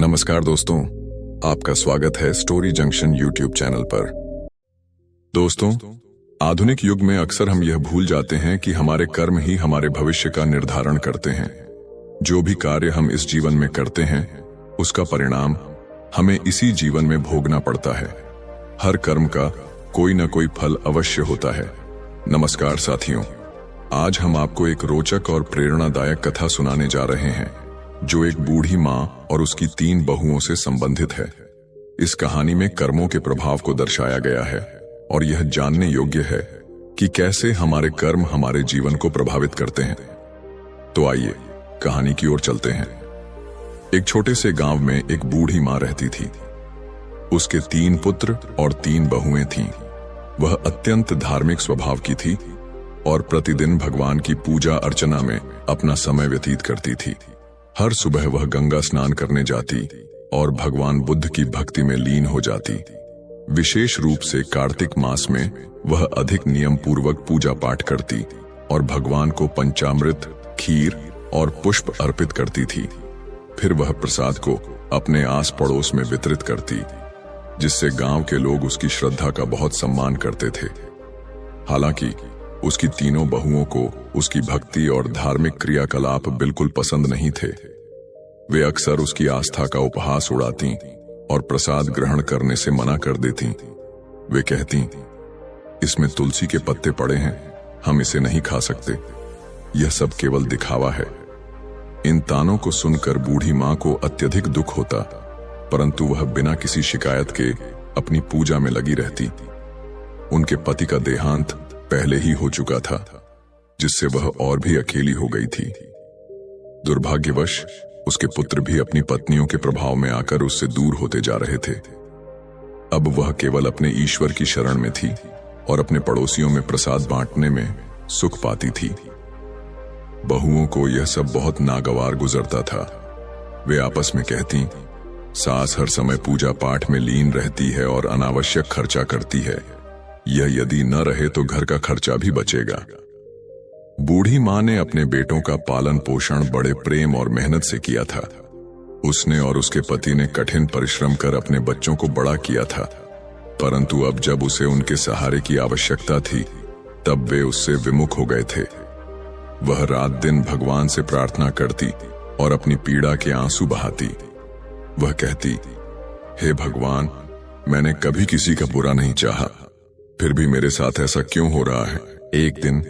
नमस्कार दोस्तों, आपका स्वागत है स्टोरी जंक्शन यूट्यूब चैनल पर। दोस्तों, आधुनिक युग में अक्सर हम यह भूल जाते हैं कि हमारे कर्म ही हमारे भविष्य का निर्धारण करते हैं। जो भी कार्य हम इस जीवन में करते हैं, उसका परिणाम हमें इसी जीवन में भोगना पड़ता है। हर कर्म का कोई न कोई फल अवश्य होता है। नमस्कार साथियों, आज हम आपको एक रोचक और प्रेरणादायक कथा सुनाने जा रहे हैं जो एक बूढ़ी मां और उसकी 3 बहुओं से संबंधित है। इस कहानी में कर्मों के प्रभाव को दर्शाया गया है और यह जानने योग्य है कि कैसे हमारे कर्म हमारे जीवन को प्रभावित करते हैं। तो आइए कहानी की ओर चलते हैं। एक छोटे से गांव में एक बूढ़ी मां रहती थी। उसके 3 पुत्र और 3 बहुएं थीं। वह अत्यंत धार्मिक स्वभाव की थी और प्रतिदिन भगवान की पूजा अर्चना में अपना समय व्यतीत करती थी। हर सुबह वह गंगा स्नान करने जाती और भगवान बुद्ध की भक्ति में लीन हो जाती। विशेष रूप से कार्तिक मास में वह अधिक नियम पूर्वक पूजा पाठ करती और भगवान को पंचामृत, खीर और पुष्प अर्पित करती थी। फिर वह प्रसाद को अपने आस पड़ोस में वितरित करती, जिससे गांव के लोग उसकी श्रद्धा का बहुत सम्मान करते थे। हालांकि उसकी तीनों बहुओं को उसकी भक्ति और धार्मिक क्रियाकलाप बिल्कुल पसंद नहीं थे। वे अक्सर उसकी आस्था का उपहास उड़ाती और प्रसाद ग्रहण करने से मना कर देती। वे कहती, इसमें तुलसी के पत्ते पड़े हैं, हम इसे नहीं खा सकते, यह सब केवल दिखावा है। इन तानों को सुनकर बूढ़ी मां को अत्यधिक दुख होता, परंतु वह बिना किसी शिकायत के अपनी पूजा में लगी रहती। उनके पति का देहांत पहले ही हो चुका था, जिससे वह और भी अकेली हो गई थी। दुर्भाग्यवश उसके पुत्र भी अपनी पत्नियों के प्रभाव में आकर उससे दूर होते जा रहे थे। अब वह केवल अपने ईश्वर की शरण में थी और अपने पड़ोसियों में प्रसाद बांटने में सुख पाती थी। बहुओं को यह सब बहुत नागवार गुजरता था। वे आपस में कहती, सास हर समय पूजा पाठ में लीन रहती है और अनावश्यक खर्चा करती है, यह यदि न रहे तो घर का खर्चा भी बचेगा। बूढ़ी मां ने अपने बेटों का पालन पोषण बड़े प्रेम और मेहनत से किया था। उसने और उसके पति ने कठिन परिश्रम कर अपने बच्चों को बड़ा किया था, परंतु अब जब उसे उनके सहारे की आवश्यकता थी, तब वे उससे विमुख हो गए थे। वह रात दिन भगवान से प्रार्थना करती और अपनी पीड़ा के आंसू बहाती। वह कहती, हे भगवान, मैंने कभी किसी का बुरा नहीं चाहा, फिर भी मेरे साथ ऐसा क्यों हो रहा है। एक दिन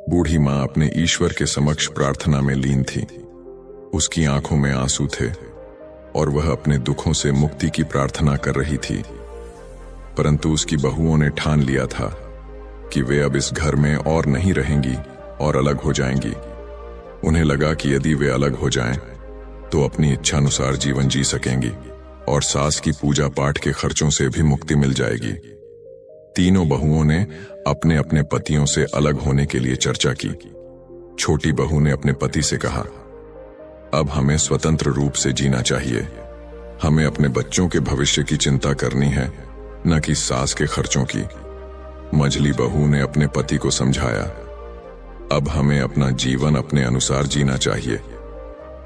बूढ़ी मां अपने ईश्वर के समक्ष प्रार्थना में लीन थी। उसकी आंखों में आंसू थे और वह अपने दुखों से मुक्ति की प्रार्थना कर रही थी, परंतु उसकी बहुओं ने ठान लिया था कि वे अब इस घर में और नहीं रहेंगी और अलग हो जाएंगी। उन्हें लगा कि यदि वे अलग हो जाएं, तो अपनी इच्छानुसार जीवन जी सकेंगी और सास की पूजा पाठ के खर्चों से भी मुक्ति मिल जाएगी। तीनों बहुओं ने अपने अपने पतियों से अलग होने के लिए चर्चा की। छोटी बहू ने अपने पति से कहा, अब हमें स्वतंत्र रूप से जीना चाहिए। हमें अपने बच्चों के भविष्य की चिंता करनी है, न कि सास के खर्चों की। मझली बहू ने अपने पति को समझाया, अब हमें अपना जीवन अपने अनुसार जीना चाहिए।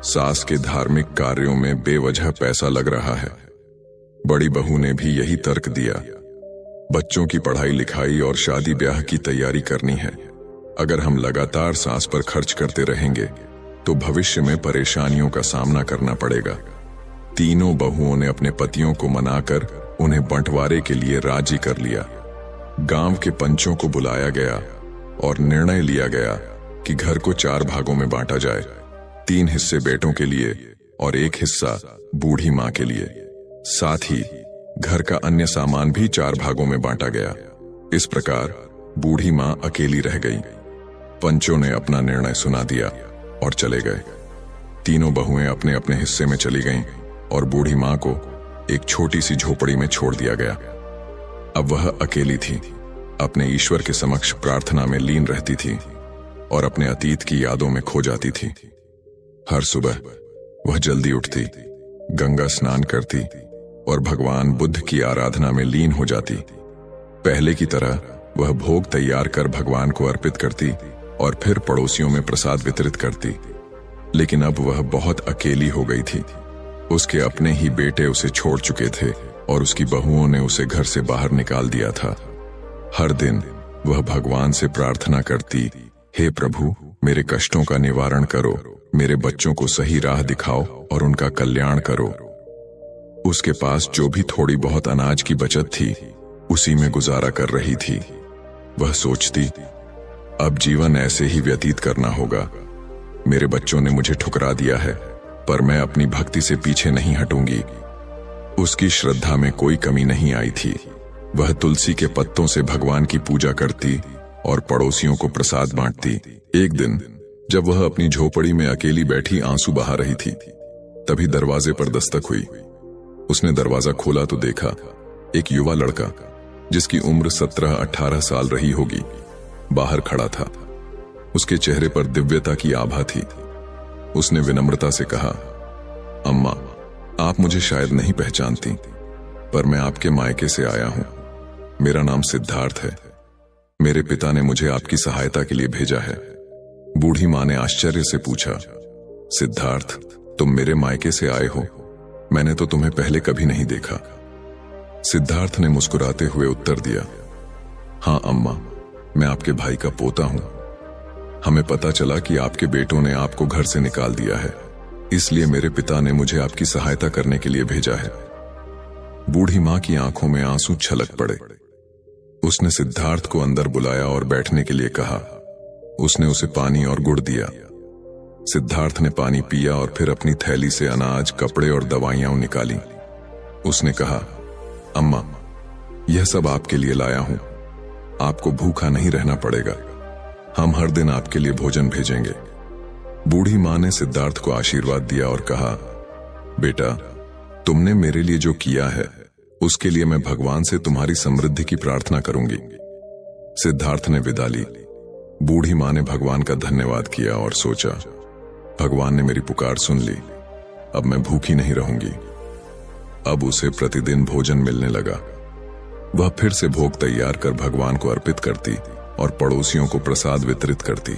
सास के धार्मिक कार्यों में बेवजह पैसा लग रहा है। बड़ी बहू ने भी यही तर्क दिया, बच्चों की पढ़ाई लिखाई और शादी ब्याह की तैयारी करनी है। अगर हम लगातार सास पर खर्च करते रहेंगे तो भविष्य में परेशानियों का सामना करना पड़ेगा। तीनों बहुओं ने अपने पतियों को मनाकर उन्हें बंटवारे के लिए राजी कर लिया। गांव के पंचों को बुलाया गया और निर्णय लिया गया कि घर को 4 भागों में बांटा जाए। 3 हिस्से बेटों के लिए और 1 हिस्सा बूढ़ी मां के लिए। साथ ही घर का अन्य सामान भी 4 भागों में बांटा गया। इस प्रकार बूढ़ी मां अकेली रह गई। पंचों ने अपना निर्णय सुना दिया और चले गए। तीनों बहुएं अपने अपने हिस्से में चली गईं और बूढ़ी मां को एक छोटी सी झोपड़ी में छोड़ दिया गया। अब वह अकेली थी, अपने ईश्वर के समक्ष प्रार्थना में लीन रहती थी और अपने अतीत की यादों में खो जाती थी। हर सुबह वह जल्दी उठती, गंगा स्नान करती और भगवान बुद्ध की आराधना में लीन हो जाती। पहले की तरह वह भोग तैयार कर भगवान को अर्पित करती और फिर पड़ोसियों में प्रसाद वितरित करती। लेकिन अब वह बहुत अकेली हो गई थी। उसके अपने ही बेटे उसे छोड़ चुके थे और उसकी बहुओं ने उसे घर से बाहर निकाल दिया था। हर दिन वह भगवान से प्रार्थना करती, हे प्रभु, मेरे कष्टों का निवारण करो, मेरे बच्चों को सही राह दिखाओ और उनका कल्याण करो। उसके पास जो भी थोड़ी बहुत अनाज की बचत थी, उसी में गुजारा कर रही थी। वह सोचती, अब जीवन ऐसे ही व्यतीत करना होगा। मेरे बच्चों ने मुझे ठुकरा दिया है, पर मैं अपनी भक्ति से पीछे नहीं हटूंगी। उसकी श्रद्धा में कोई कमी नहीं आई थी। वह तुलसी के पत्तों से भगवान की पूजा करती और पड़ोसियों को प्रसाद बांटती। एक दिन जब वह अपनी झोपड़ी में अकेली बैठी आंसू बहा रही थी, तभी दरवाजे पर दस्तक हुई। उसने दरवाजा खोला तो देखा एक युवा लड़का, जिसकी उम्र 17-18 साल रही होगी, बाहर खड़ा था। उसके चेहरे पर दिव्यता की आभा थी। उसने विनम्रता से कहा, अम्मा, आप मुझे शायद नहीं पहचानती, पर मैं आपके मायके से आया हूं। मेरा नाम सिद्धार्थ है। मेरे पिता ने मुझे आपकी सहायता के लिए भेजा है। बूढ़ी मां ने आश्चर्य से पूछा, सिद्धार्थ, तुम मेरे मायके से आए हो? मैंने तो तुम्हें पहले कभी नहीं देखा। सिद्धार्थ ने मुस्कुराते हुए उत्तर दिया, हाँ अम्मा, मैं आपके भाई का पोता हूं। हमें पता चला कि आपके बेटों ने आपको घर से निकाल दिया है, इसलिए मेरे पिता ने मुझे आपकी सहायता करने के लिए भेजा है। बूढ़ी मां की आंखों में आंसू छलक पड़े। उसने सिद्धार्थ को अंदर बुलाया और बैठने के लिए कहा। उसने उसे पानी और गुड़ दिया। सिद्धार्थ ने पानी पिया और फिर अपनी थैली से अनाज, कपड़े और दवाइयां निकाली। उसने कहा, अम्मा, यह सब आपके लिए लाया हूं। आपको भूखा नहीं रहना पड़ेगा। हम हर दिन आपके लिए भोजन भेजेंगे। बूढ़ी मां ने सिद्धार्थ को आशीर्वाद दिया और कहा, बेटा, तुमने मेरे लिए जो किया है, उसके लिए मैं भगवान से तुम्हारी समृद्धि की प्रार्थना करूंगी। सिद्धार्थ ने विदा ली। बूढ़ी मां ने भगवान का धन्यवाद किया और सोचा, भगवान ने मेरी पुकार सुन ली। अब मैं भूखी नहीं रहूंगी। अब उसे प्रतिदिन भोजन मिलने लगा। वह फिर से भोग तैयार कर भगवान को अर्पित करती और पड़ोसियों को प्रसाद वितरित करती।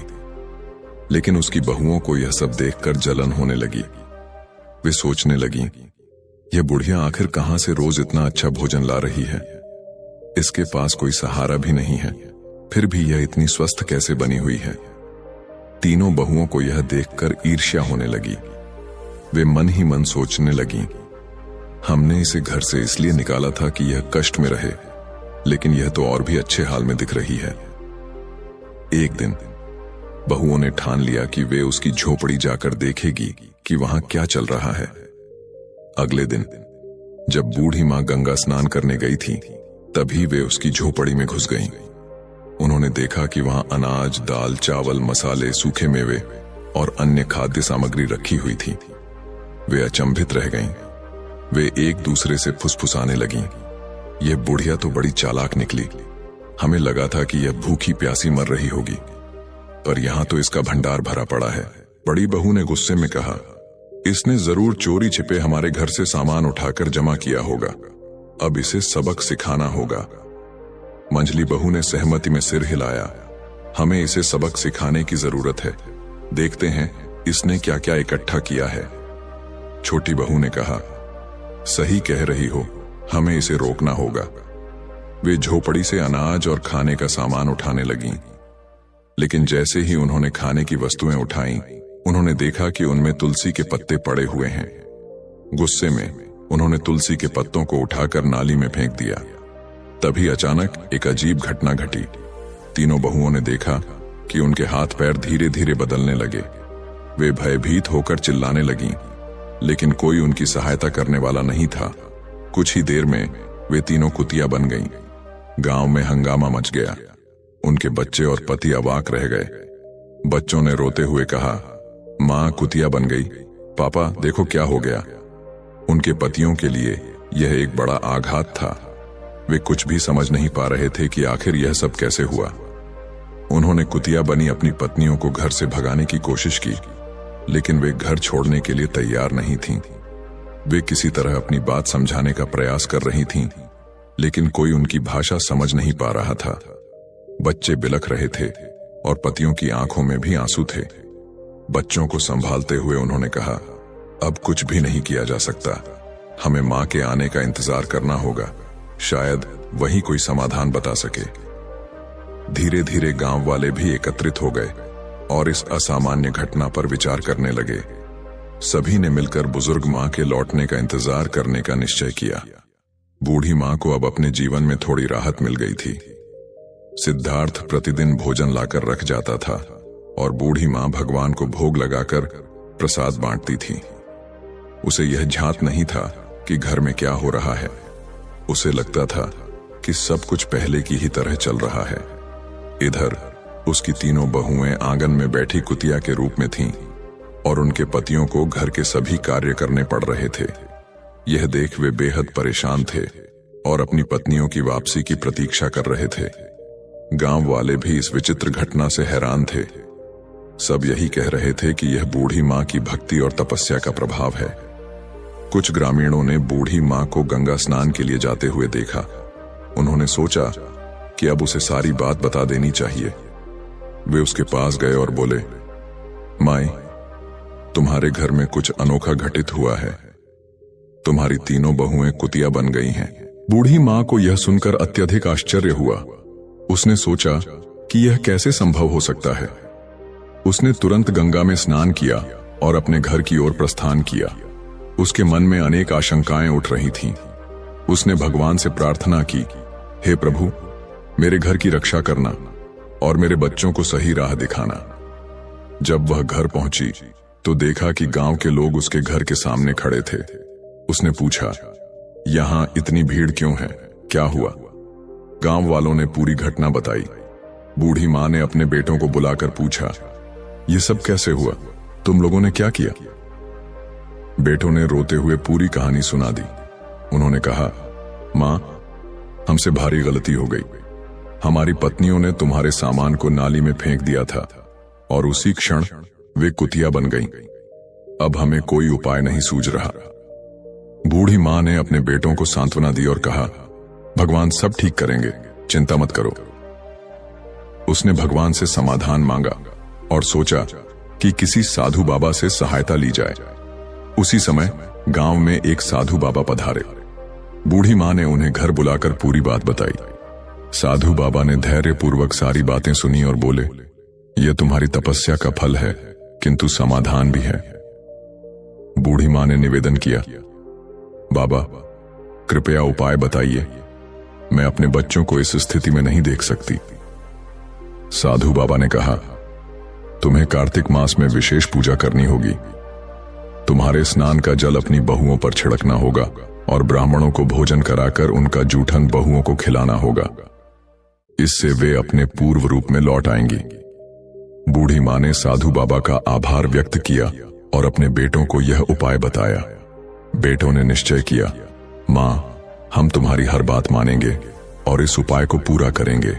लेकिन उसकी बहुओं को यह सब देखकर जलन होने लगी। वे सोचने लगी, यह बुढ़िया आखिर कहां से रोज इतना अच्छा भोजन ला रही है? इसके पास कोई सहारा भी नहीं है, फिर भी यह इतनी स्वस्थ कैसे बनी हुई है? तीनों बहुओं को यह देखकर ईर्ष्या होने लगी। वे मन ही मन सोचने लगी, हमने इसे घर से इसलिए निकाला था कि यह कष्ट में रहे, लेकिन यह तो और भी अच्छे हाल में दिख रही है। एक दिन बहुओं ने ठान लिया कि वे उसकी झोपड़ी जाकर देखेगी कि वहां क्या चल रहा है। अगले दिन जब बूढ़ी मां गंगा स्नान करने गई थी, तभी वे उसकी झोपड़ी में घुस गईं। उन्होंने देखा कि वहां अनाज, दाल, चावल, मसाले, सूखे मेवे और अन्य खाद्य सामग्री रखी हुई थी। वे अचंभित रह गईं। वे एक दूसरे से फुसफुसाने लगीं, यह बुढ़िया तो बड़ी चालाक निकली। हमें लगा था कि यह भूखी प्यासी मर रही होगी, पर यहां तो इसका भंडार भरा पड़ा है। बड़ी बहू ने गुस्से में कहा, इसने जरूर चोरी छिपे हमारे घर से सामान उठाकर जमा किया होगा। अब इसे सबक सिखाना होगा। मंझली बहू ने सहमति में सिर हिलाया, हमें इसे सबक सिखाने की जरूरत है। देखते हैं इसने क्या क्या इकट्ठा किया है। छोटी बहू ने कहा, सही कह रही हो, हमें इसे रोकना होगा। वे झोपड़ी से अनाज और खाने का सामान उठाने लगीं। लेकिन जैसे ही उन्होंने खाने की वस्तुएं उठाईं, उन्होंने देखा कि उनमें तुलसी के पत्ते पड़े हुए हैं। गुस्से में उन्होंने तुलसी के पत्तों को उठाकर नाली में फेंक दिया। तभी अचानक एक अजीब घटना घटी। तीनों बहुओं ने देखा कि उनके हाथ पैर धीरे धीरे बदलने लगे। वे भयभीत होकर चिल्लाने लगीं, लेकिन कोई उनकी सहायता करने वाला नहीं था। कुछ ही देर में वे तीनों कुतिया बन गईं। गांव में हंगामा मच गया। उनके बच्चे और पति अवाक रह गए। बच्चों ने रोते हुए कहा, मां कुतिया बन गई, पापा देखो क्या हो गया। उनके पतियों के लिए यह एक बड़ा आघात था। वे कुछ भी समझ नहीं पा रहे थे कि आखिर यह सब कैसे हुआ। उन्होंने कुतिया बनी अपनी पत्नियों को घर से भगाने की कोशिश की, लेकिन वे घर छोड़ने के लिए तैयार नहीं थीं। वे किसी तरह अपनी बात समझाने का प्रयास कर रही थीं, लेकिन कोई उनकी भाषा समझ नहीं पा रहा था। बच्चे बिलख रहे थे और पतियों की आंखों में भी आंसू थे। बच्चों को संभालते हुए उन्होंने कहा, अब कुछ भी नहीं किया जा सकता। हमें माँ के आने का इंतजार करना होगा, शायद वही कोई समाधान बता सके। धीरे धीरे गांव वाले भी एकत्रित हो गए और इस असामान्य घटना पर विचार करने लगे। सभी ने मिलकर बुजुर्ग माँ के लौटने का इंतजार करने का निश्चय किया। बूढ़ी माँ को अब अपने जीवन में थोड़ी राहत मिल गई थी। सिद्धार्थ प्रतिदिन भोजन लाकर रख जाता था और बूढ़ी माँ भगवान को भोग लगाकर प्रसाद बांटती थी। उसे यह झांत नहीं था कि घर में क्या हो रहा है। उसे लगता था कि सब कुछ पहले की ही तरह चल रहा है। इधर उसकी तीनों बहुएं आंगन में बैठी कुतिया के रूप में थीं और उनके पतियों को घर के सभी कार्य करने पड़ रहे थे। यह देख वे बेहद परेशान थे और अपनी पत्नियों की वापसी की प्रतीक्षा कर रहे थे। गांव वाले भी इस विचित्र घटना से हैरान थे। सब यही कह रहे थे कि यह बूढ़ी माँ की भक्ति और तपस्या का प्रभाव है। कुछ ग्रामीणों ने बूढ़ी माँ को गंगा स्नान के लिए जाते हुए देखा। उन्होंने सोचा कि अब उसे सारी बात बता देनी चाहिए। वे उसके पास गए और बोले, माई, तुम्हारे घर में कुछ अनोखा घटित हुआ है। तुम्हारी तीनों बहुएं कुतिया बन गई हैं। बूढ़ी माँ को यह सुनकर अत्यधिक आश्चर्य हुआ। उसने सोचा कि यह कैसे संभव हो सकता है। उसने तुरंत गंगा में स्नान किया और अपने घर की ओर प्रस्थान किया। उसके मन में अनेक आशंकाएं उठ रही थीं। उसने भगवान से प्रार्थना की, हे प्रभु, मेरे घर की रक्षा करना और मेरे बच्चों को सही राह दिखाना। जब वह घर पहुंची तो देखा कि गांव के लोग उसके घर के सामने खड़े थे। उसने पूछा, यहां इतनी भीड़ क्यों है, क्या हुआ? गांव वालों ने पूरी घटना बताई। बूढ़ी माँ ने अपने बेटों को बुलाकर पूछा, ये सब कैसे हुआ? तुम लोगों ने क्या किया? बेटों ने रोते हुए पूरी कहानी सुना दी। उन्होंने कहा, माँ, हमसे भारी गलती हो गई। हमारी पत्नियों ने तुम्हारे सामान को नाली में फेंक दिया था और उसी क्षण वे कुतिया बन गईं। अब हमें कोई उपाय नहीं सूझ रहा। बूढ़ी माँ ने अपने बेटों को सांत्वना दी और कहा, भगवान सब ठीक करेंगे, चिंता मत करो। उसने भगवान से समाधान मांगा और सोचा कि किसी साधु बाबा से सहायता ली जाए। उसी समय गांव में एक साधु बाबा पधारे। बूढ़ी माँ ने उन्हें घर बुलाकर पूरी बात बताई। साधु बाबा ने धैर्यपूर्वक सारी बातें सुनी और बोले, यह तुम्हारी तपस्या का फल है, किंतु समाधान भी है। बूढ़ी माँ ने निवेदन किया, बाबा, कृपया उपाय बताइए, मैं अपने बच्चों को इस स्थिति में नहीं देख सकती। साधु बाबा ने कहा, तुम्हें कार्तिक मास में विशेष पूजा करनी होगी। तुम्हारे स्नान का जल अपनी बहुओं पर छिड़कना होगा और ब्राह्मणों को भोजन कराकर उनका जूठन बहुओं को खिलाना होगा। इससे वे अपने पूर्व रूप में लौट आएंगी। बूढ़ी माँ ने साधु बाबा का आभार व्यक्त किया और अपने बेटों को यह उपाय बताया। बेटों ने निश्चय किया, माँ, हम तुम्हारी हर बात मानेंगे और इस उपाय को पूरा करेंगे।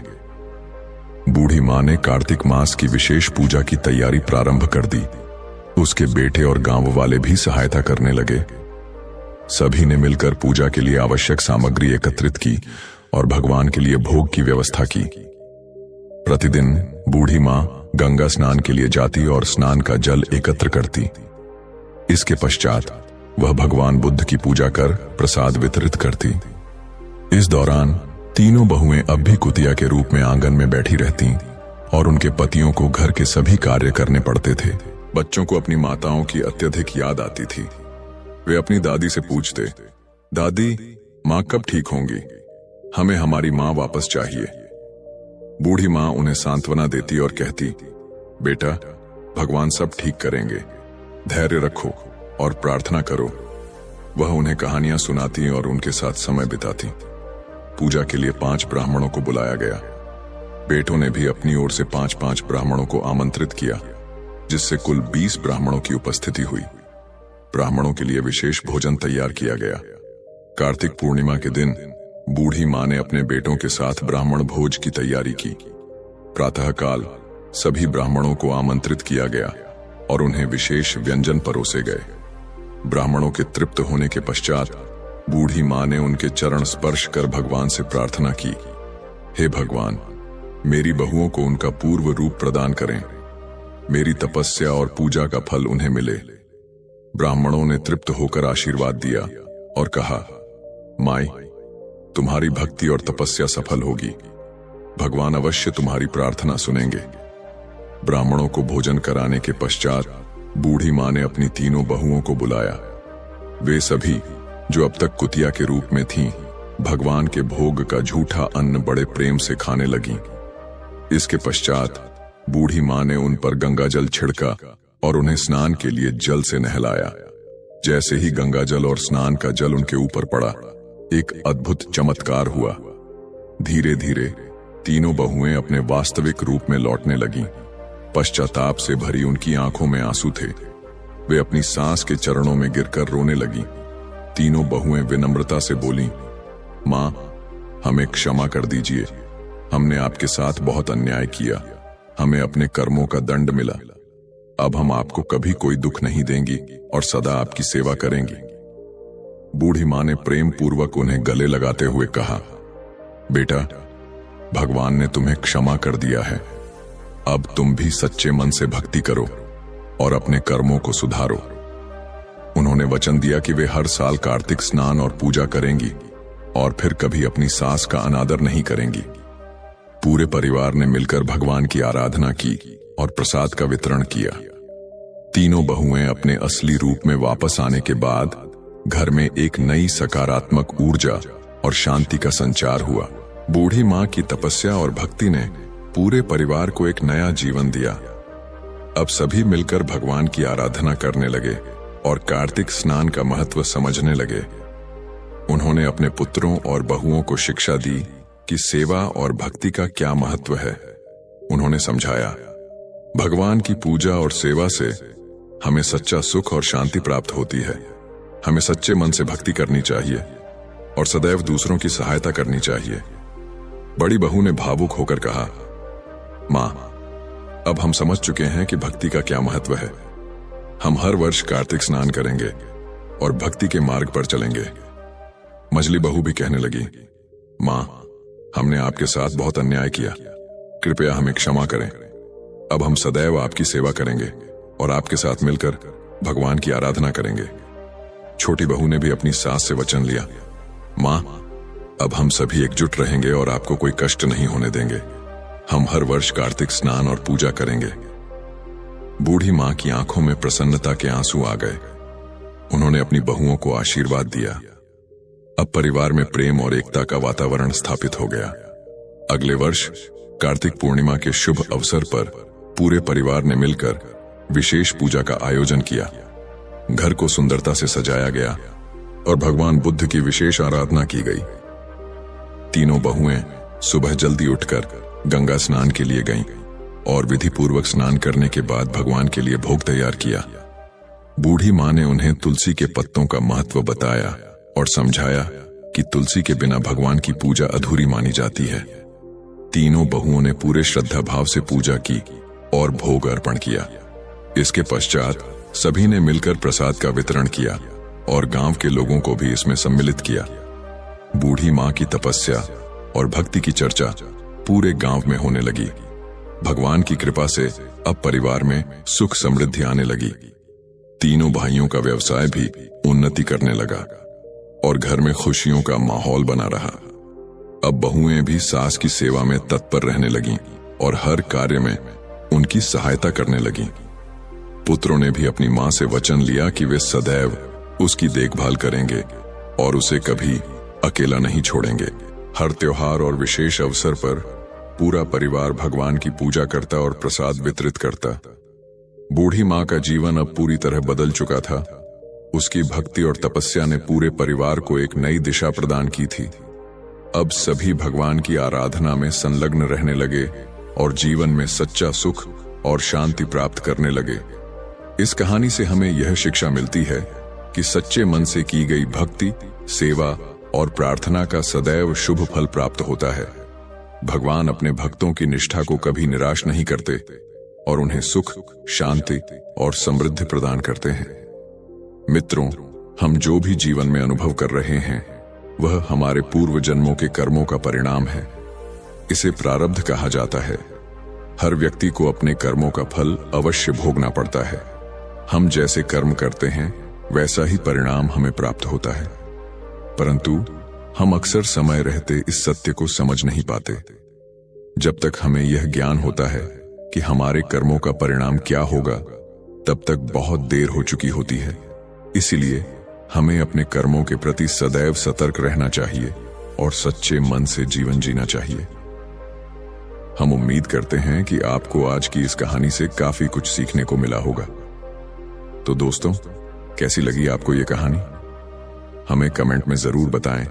बूढ़ी माँ ने कार्तिक मास की विशेष पूजा की तैयारी प्रारंभ कर दी। उसके बेटे और गांव वाले भी सहायता करने लगे। सभी ने मिलकर पूजा के लिए आवश्यक सामग्री एकत्रित की और भगवान के लिए भोग की व्यवस्था की। प्रतिदिन बूढ़ी माँ गंगा स्नान के लिए जाती और स्नान का जल एकत्र करती। इसके पश्चात वह भगवान बुद्ध की पूजा कर प्रसाद वितरित करती। इस दौरान तीनों बहुएं अब भी कुतिया के रूप में आंगन में बैठी रहती और उनके पतियों को घर के सभी कार्य करने पड़ते थे। बच्चों को अपनी माताओं की अत्यधिक याद आती थी। वे अपनी दादी से पूछते, दादी, माँ कब ठीक होंगी? हमें हमारी माँ वापस चाहिए। बूढ़ी माँ उन्हें सांत्वना देती और कहती, बेटा, भगवान सब ठीक करेंगे, धैर्य रखो और प्रार्थना करो। वह उन्हें कहानियां सुनाती और उनके साथ समय बिताती। पूजा के लिए 5 ब्राह्मणों को बुलाया गया। बेटों ने भी अपनी ओर से 5-5 ब्राह्मणों को आमंत्रित किया, जिससे कुल 20 ब्राह्मणों की उपस्थिति हुई। ब्राह्मणों के लिए विशेष भोजन तैयार किया गया। कार्तिक पूर्णिमा के दिन बूढ़ी माँ ने अपने बेटों के साथ ब्राह्मण भोज की तैयारी की। प्रातःकाल सभी ब्राह्मणों को आमंत्रित किया गया और उन्हें विशेष व्यंजन परोसे गए। ब्राह्मणों के तृप्त होने के पश्चात बूढ़ी माँ ने उनके चरण स्पर्श कर भगवान से प्रार्थना की, हे भगवान, मेरी बहुओं को उनका पूर्व रूप प्रदान करें। मेरी तपस्या और पूजा का फल उन्हें मिले। ब्राह्मणों ने तृप्त होकर आशीर्वाद दिया और कहा, माई, तुम्हारी भक्ति और तपस्या सफल होगी। भगवान अवश्य तुम्हारी प्रार्थना सुनेंगे। ब्राह्मणों को भोजन कराने के पश्चात बूढ़ी मां ने अपनी तीनों बहुओं को बुलाया। वे सभी, जो अब तक कुतिया के रूप में थीं, भगवान के भोग का झूठा अन्न बड़े प्रेम से खाने लगीं। इसके पश्चात बूढ़ी मां ने उन पर गंगा जल छिड़का और उन्हें स्नान के लिए जल से नहलाया। जैसे ही गंगा जल और स्नान का जल उनके ऊपर पड़ा, एक अद्भुत चमत्कार हुआ। धीरे धीरे तीनों बहुएं अपने वास्तविक रूप में लौटने लगीं। पश्चाताप से भरी उनकी आंखों में आंसू थे। वे अपनी सास के चरणों में गिरकर रोने लगीं। तीनों बहुएं विनम्रता से बोलीं, मां, हमें क्षमा कर दीजिए। हमने आपके साथ बहुत अन्याय किया। हमें अपने कर्मों का दंड मिला। अब हम आपको कभी कोई दुख नहीं देंगी और सदा आपकी सेवा करेंगी। बूढ़ी मां ने प्रेम पूर्वक उन्हें गले लगाते हुए कहा, बेटा, भगवान ने तुम्हें क्षमा कर दिया है। अब तुम भी सच्चे मन से भक्ति करो और अपने कर्मों को सुधारो। उन्होंने वचन दिया कि वे हर साल कार्तिक स्नान और पूजा करेंगी और फिर कभी अपनी सास का अनादर नहीं करेंगी। पूरे परिवार ने मिलकर भगवान की आराधना की और प्रसाद का वितरण किया। तीनों बहुएं अपने असली रूप में वापस आने के बाद घर में एक नई सकारात्मक ऊर्जा और शांति का संचार हुआ। बूढ़ी मां की तपस्या और भक्ति ने पूरे परिवार को एक नया जीवन दिया। अब सभी मिलकर भगवान की आराधना करने लगे और कार्तिक स्नान का महत्व समझने लगे। उन्होंने अपने पुत्रों और बहुओं को शिक्षा दी कि सेवा और भक्ति का क्या महत्व है। उन्होंने समझाया, भगवान की पूजा और सेवा से हमें सच्चा सुख और शांति प्राप्त होती है। हमें सच्चे मन से भक्ति करनी चाहिए और सदैव दूसरों की सहायता करनी चाहिए। बड़ी बहू ने भावुक होकर कहा, मां, अब हम समझ चुके हैं कि भक्ति का क्या महत्व है। हम हर वर्ष कार्तिक स्नान करेंगे और भक्ति के मार्ग पर चलेंगे। मझली बहू भी कहने लगी, मां, हमने आपके साथ बहुत अन्याय किया। कृपया हमें क्षमा करें। अब हम सदैव आपकी सेवा करेंगे और आपके साथ मिलकर भगवान की आराधना करेंगे। छोटी बहू ने भी अपनी सास से वचन लिया, मां, अब हम सभी एकजुट रहेंगे और आपको कोई कष्ट नहीं होने देंगे। हम हर वर्ष कार्तिक स्नान और पूजा करेंगे। बूढ़ी मां की आंखों में प्रसन्नता के आंसू आ गए। उन्होंने अपनी बहुओं को आशीर्वाद दिया। अब परिवार में प्रेम और एकता का वातावरण स्थापित हो गया। अगले वर्ष कार्तिक पूर्णिमा के शुभ अवसर पर पूरे परिवार ने मिलकर विशेष पूजा का आयोजन किया। घर को सुंदरता से सजाया गया और भगवान बुद्ध की विशेष आराधना की गई। तीनों बहुएं सुबह जल्दी उठकर गंगा स्नान के लिए गईं और विधि पूर्वक स्नान करने के बाद भगवान के लिए भोग तैयार किया। बूढ़ी मां ने उन्हें तुलसी के पत्तों का महत्व बताया और समझाया कि तुलसी के बिना भगवान की पूजा अधूरी मानी जाती है। तीनों बहुओं ने पूरे श्रद्धा भाव से पूजा की और भोग अर्पण किया। इसके पश्चात सभी ने मिलकर प्रसाद का वितरण किया और गांव के लोगों को भी इसमें सम्मिलित किया। बूढ़ी मां की तपस्या और भक्ति की चर्चा पूरे गांव में होने लगी। भगवान की कृपा से अब परिवार में सुख समृद्धि आने लगी। तीनों भाइयों का व्यवसाय भी उन्नति करने लगा और घर में खुशियों का माहौल बना रहा। अब बहुएं भी सास की सेवा में तत्पर रहने लगीं और हर कार्य में उनकी सहायता करने लगीं। पुत्रों ने भी अपनी मां से वचन लिया कि वे सदैव उसकी देखभाल करेंगे और उसे कभी अकेला नहीं छोड़ेंगे। हर त्योहार और विशेष अवसर पर पूरा परिवार भगवान की पूजा करता और प्रसाद वितरित करता। बूढ़ी मां का जीवन अब पूरी तरह बदल चुका था। उसकी भक्ति और तपस्या ने पूरे परिवार को एक नई दिशा प्रदान की थी। अब सभी भगवान की आराधना में संलग्न रहने लगे और जीवन में सच्चा सुख और शांति प्राप्त करने लगे। इस कहानी से हमें यह शिक्षा मिलती है कि सच्चे मन से की गई भक्ति, सेवा और प्रार्थना का सदैव शुभ फल प्राप्त होता है। भगवान अपने भक्तों की निष्ठा को कभी निराश नहीं करते और उन्हें सुख, शांति और समृद्धि प्रदान करते हैं। मित्रों, हम जो भी जीवन में अनुभव कर रहे हैं वह हमारे पूर्व जन्मों के कर्मों का परिणाम है। इसे प्रारब्ध कहा जाता है। हर व्यक्ति को अपने कर्मों का फल अवश्य भोगना पड़ता है। हम जैसे कर्म करते हैं वैसा ही परिणाम हमें प्राप्त होता है, परंतु हम अक्सर समय रहते इस सत्य को समझ नहीं पाते। जब तक हमें यह ज्ञान होता है कि हमारे कर्मों का परिणाम क्या होगा, तब तक बहुत देर हो चुकी होती है। इसीलिए हमें अपने कर्मों के प्रति सदैव सतर्क रहना चाहिए और सच्चे मन से जीवन जीना चाहिए। हम उम्मीद करते हैं कि आपको आज की इस कहानी से काफी कुछ सीखने को मिला होगा। तो दोस्तों, कैसी लगी आपको ये कहानी? हमें कमेंट में जरूर बताएं।